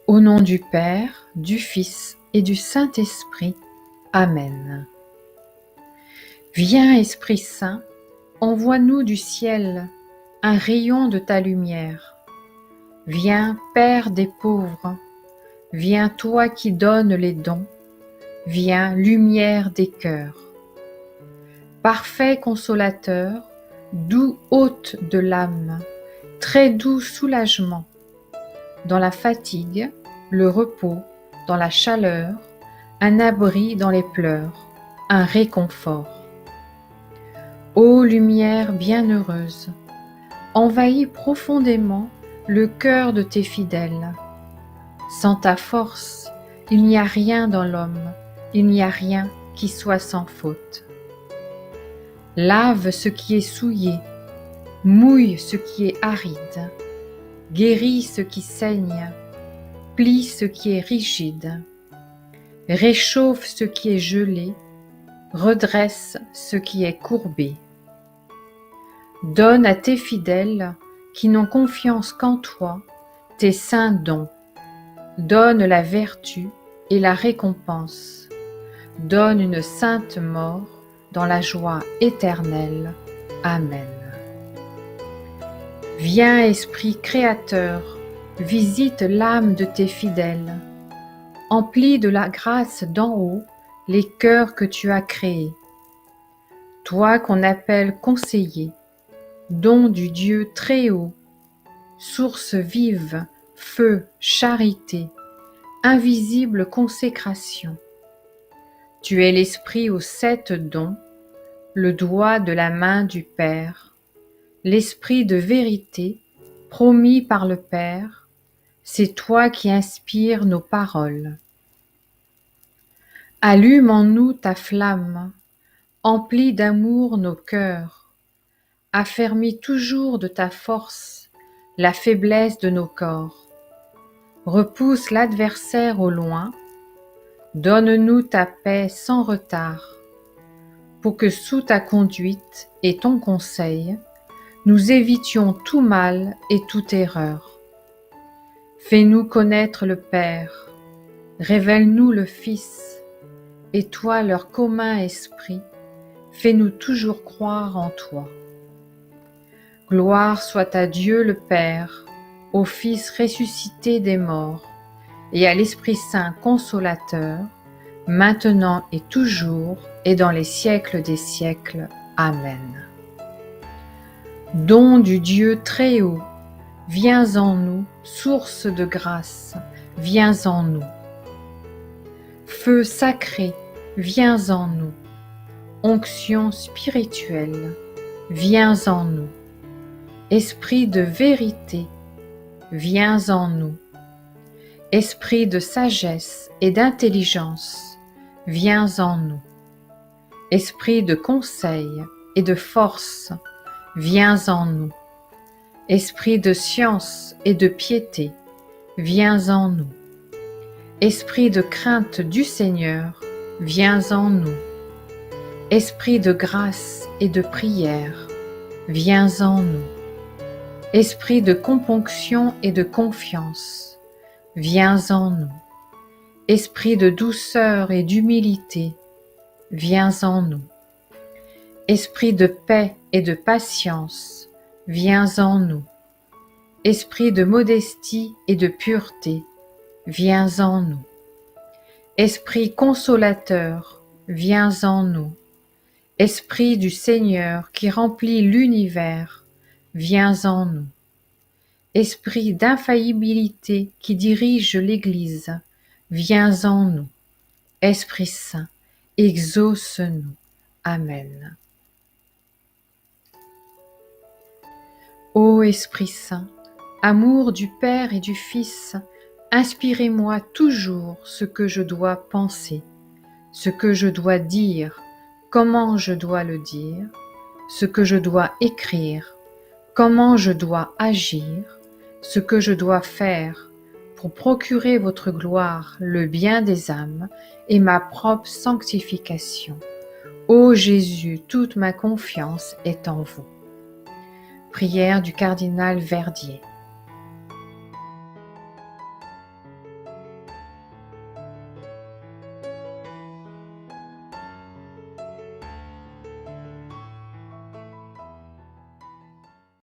Au nom du Père, du Fils et du Saint-Esprit. Amen. Viens, Esprit Saint, envoie-nous du ciel un rayon de ta lumière. Viens, Père des pauvres, viens toi qui donnes les dons, viens, lumière des cœurs. Parfait consolateur, doux hôte de l'âme, très doux soulagement, dans la fatigue, le repos, dans la chaleur, un abri dans les pleurs, un réconfort. Ô lumière bienheureuse, envahis profondément le cœur de tes fidèles. Sans ta force, il n'y a rien dans l'homme, il n'y a rien qui soit sans faute. Lave ce qui est souillé, mouille ce qui est aride, guéris ce qui saigne, plie ce qui est rigide, réchauffe ce qui est gelé, redresse ce qui est courbé. Donne à tes fidèles qui n'ont confiance qu'en toi tes saints dons. Donne la vertu et la récompense. Donne une sainte mort dans la joie éternelle. Amen. Viens, Esprit créateur, visite l'âme de tes fidèles. Emplis de la grâce d'en haut les cœurs que tu as créés. Toi qu'on appelle conseiller, don du Dieu très haut, source vive, feu, charité, invisible consécration. Tu es l'Esprit aux 7 dons, le doigt de la main du Père, l'Esprit de vérité, promis par le Père, c'est toi qui inspires nos paroles. Allume en nous ta flamme, emplis d'amour nos cœurs, affermis toujours de ta force la faiblesse de nos corps. Repousse l'adversaire au loin, donne-nous ta paix sans retard, pour que sous ta conduite et ton conseil, nous évitions tout mal et toute erreur. Fais-nous connaître le Père, révèle-nous le Fils, et toi leur commun esprit, fais-nous toujours croire en toi. Gloire soit à Dieu le Père, au Fils ressuscité des morts, et à l'Esprit Saint consolateur, maintenant et toujours, et dans les siècles des siècles. Amen. Don du Dieu très haut, viens en nous, source de grâce, viens en nous. Feu sacré, viens en nous. Onction spirituelle, viens en nous. Esprit de vérité, viens en nous. Esprit de sagesse et d'intelligence, viens en nous. Esprit de conseil et de force, viens en nous. Esprit de science et de piété, viens en nous. Esprit de crainte du Seigneur, viens en nous. Esprit de grâce et de prière, viens en nous. Esprit de componction et de confiance, viens en nous. Esprit de douceur et d'humilité, viens en nous. Esprit de paix et de patience, viens en nous. Esprit de modestie et de pureté, viens en nous. Esprit consolateur, viens en nous. Esprit du Seigneur qui remplit l'univers, viens en nous. Esprit d'infaillibilité qui dirige l'Église, viens en nous. Esprit Saint, exauce-nous. Amen. Ô Esprit Saint, amour du Père et du Fils, inspirez-moi toujours ce que je dois penser, ce que je dois dire, comment je dois le dire, ce que je dois écrire, comment je dois agir, ce que je dois faire pour procurer votre gloire, le bien des âmes et ma propre sanctification. Ô Jésus, toute ma confiance est en vous. Prière du cardinal Verdier.